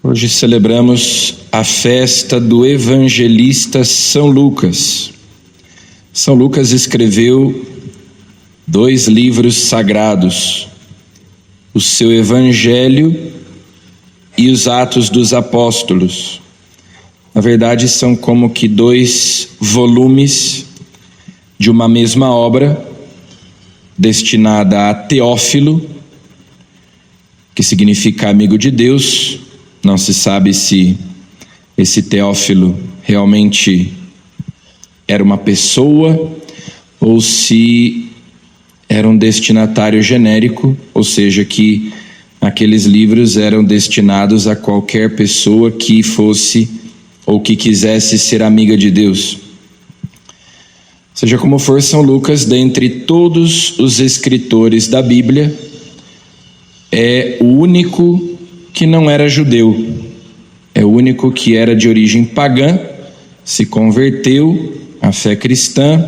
Hoje celebramos a festa do evangelista São Lucas. São Lucas escreveu 2 livros sagrados, o seu Evangelho e os Atos dos Apóstolos. Na verdade, são como que 2 volumes de uma mesma obra, destinada a Teófilo, que significa amigo de Deus. Não se sabe se esse Teófilo realmente era uma pessoa ou se era um destinatário genérico, ou seja, que aqueles livros eram destinados a qualquer pessoa que fosse ou que quisesse ser amiga de Deus. Seja como for, São Lucas, dentre todos os escritores da Bíblia, é o único que não era judeu, é o único que era de origem pagã, se converteu à fé cristã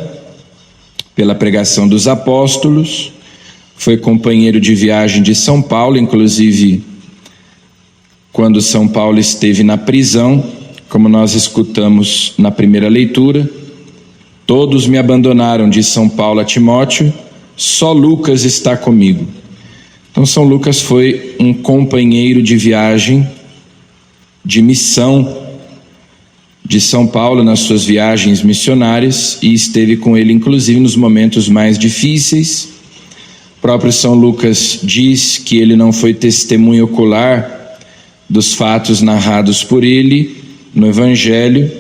pela pregação dos apóstolos, foi companheiro de viagem de São Paulo, inclusive quando São Paulo esteve na prisão, como nós escutamos na primeira leitura: todos me abandonaram, diz São Paulo a Timóteo, só Lucas está comigo. Então São Lucas foi um companheiro de viagem, de missão de São Paulo nas suas viagens missionárias, e esteve com ele inclusive nos momentos mais difíceis. O próprio São Lucas diz que ele não foi testemunho ocular dos fatos narrados por ele no Evangelho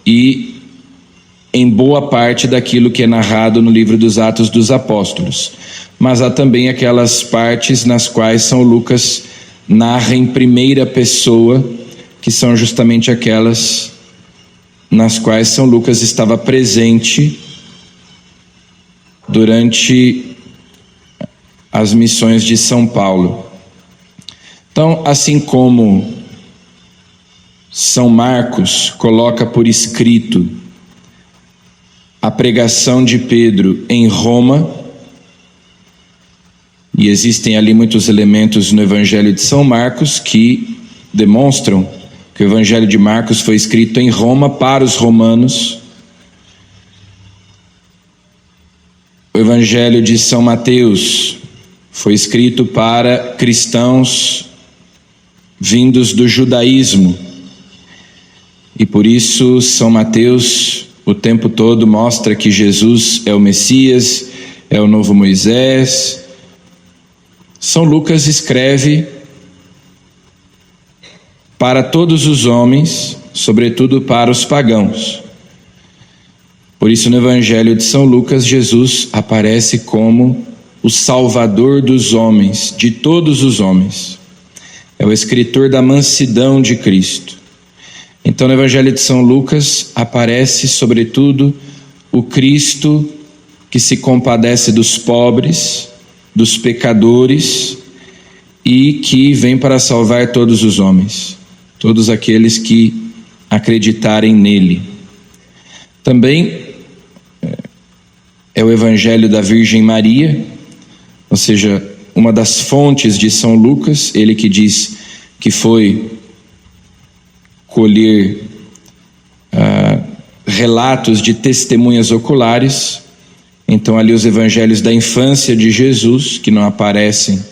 e em boa parte daquilo que é narrado no livro dos Atos dos Apóstolos. Mas há também aquelas partes nas quais São Lucas narra em primeira pessoa, que são justamente aquelas nas quais São Lucas estava presente durante as missões de São Paulo. Então, assim como São Marcos coloca por escrito a pregação de Pedro em Roma, e existem ali muitos elementos no Evangelho de São Marcos que demonstram que o Evangelho de Marcos foi escrito em Roma para os romanos. O Evangelho de São Mateus foi escrito para cristãos vindos do judaísmo. E por isso São Mateus o tempo todo mostra que Jesus é o Messias, é o novo Moisés. São Lucas escreve para todos os homens, sobretudo para os pagãos. Por isso, no Evangelho de São Lucas, Jesus aparece como o Salvador dos homens, de todos os homens. É o escritor da mansidão de Cristo. Então, no Evangelho de São Lucas, aparece, sobretudo, o Cristo que se compadece dos pobres, dos pecadores, e que vem para salvar todos os homens, todos aqueles que acreditarem nele. Também é o Evangelho da Virgem Maria, ou seja, uma das fontes de São Lucas, ele que diz que foi colher relatos de testemunhas oculares. Então ali os evangelhos da infância de Jesus, que não aparecem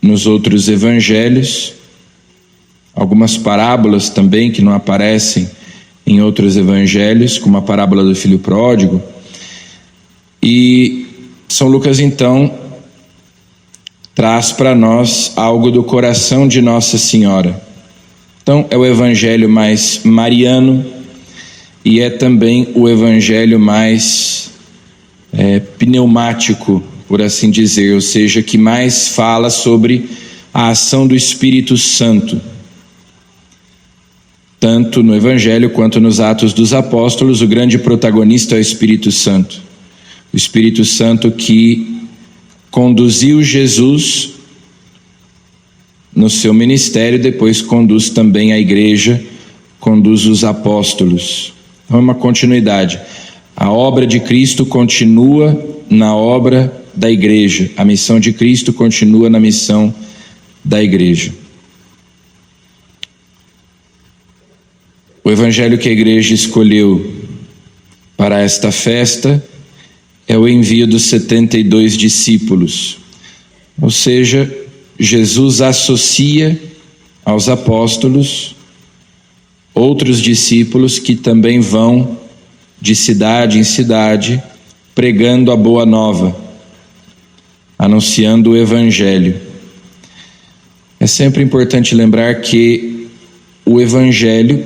nos outros evangelhos, algumas parábolas também que não aparecem em outros evangelhos, como a parábola do filho pródigo. E São Lucas então traz para nós algo do coração de Nossa Senhora. Então é o evangelho mais mariano e é também o evangelho mais pneumático, por assim dizer, ou seja, que mais fala sobre a ação do Espírito Santo. Tanto no Evangelho quanto nos Atos dos Apóstolos, o grande protagonista é o Espírito Santo. O Espírito Santo que conduziu Jesus no seu ministério, depois conduz também a igreja, conduz os apóstolos. Então é uma continuidade. A obra de Cristo continua na obra da igreja. A missão de Cristo continua na missão da igreja. O evangelho que a igreja escolheu para esta festa é o envio dos 72 discípulos. Ou seja, Jesus associa aos apóstolos outros discípulos que também vão de cidade em cidade pregando a boa nova, anunciando o evangelho. É sempre importante lembrar que o evangelho,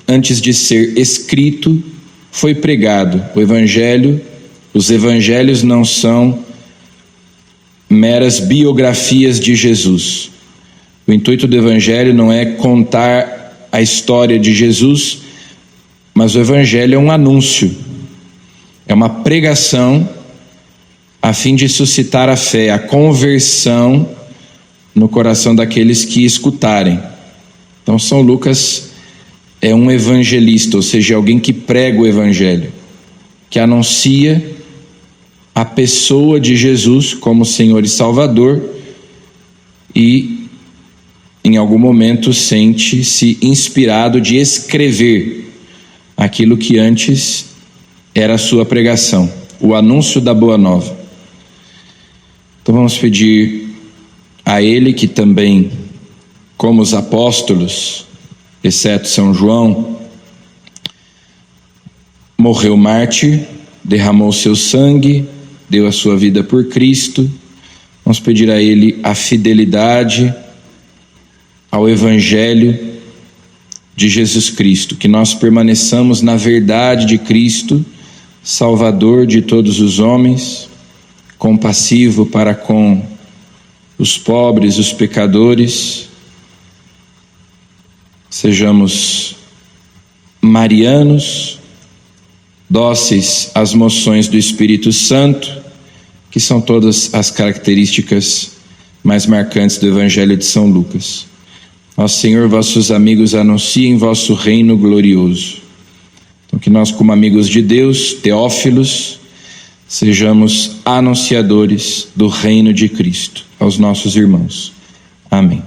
antes de ser escrito, foi pregado. Os evangelhos não são meras biografias de Jesus. O intuito do evangelho não é contar a história de Jesus, mas o evangelho é um anúncio, é uma pregação a fim de suscitar a fé, a conversão no coração daqueles que escutarem. Então São Lucas é um evangelista, ou seja, alguém que prega o evangelho, que anuncia a pessoa de Jesus como Senhor e Salvador e em algum momento sente-se inspirado de escrever aquilo que antes era a sua pregação, o anúncio da Boa Nova. Então vamos pedir a Ele que também, como os apóstolos, exceto São João, morreu mártir, derramou seu sangue, deu a sua vida por Cristo. Vamos pedir a Ele a fidelidade ao Evangelho de Jesus Cristo, que nós permaneçamos na verdade de Cristo, Salvador de todos os homens, compassivo para com os pobres, os pecadores. Sejamos marianos, dóceis às moções do Espírito Santo, que são todas as características mais marcantes do Evangelho de São Lucas. Ó Senhor, vossos amigos anunciem vosso reino glorioso. Então que nós, como amigos de Deus, teófilos, sejamos anunciadores do reino de Cristo aos nossos irmãos. Amém.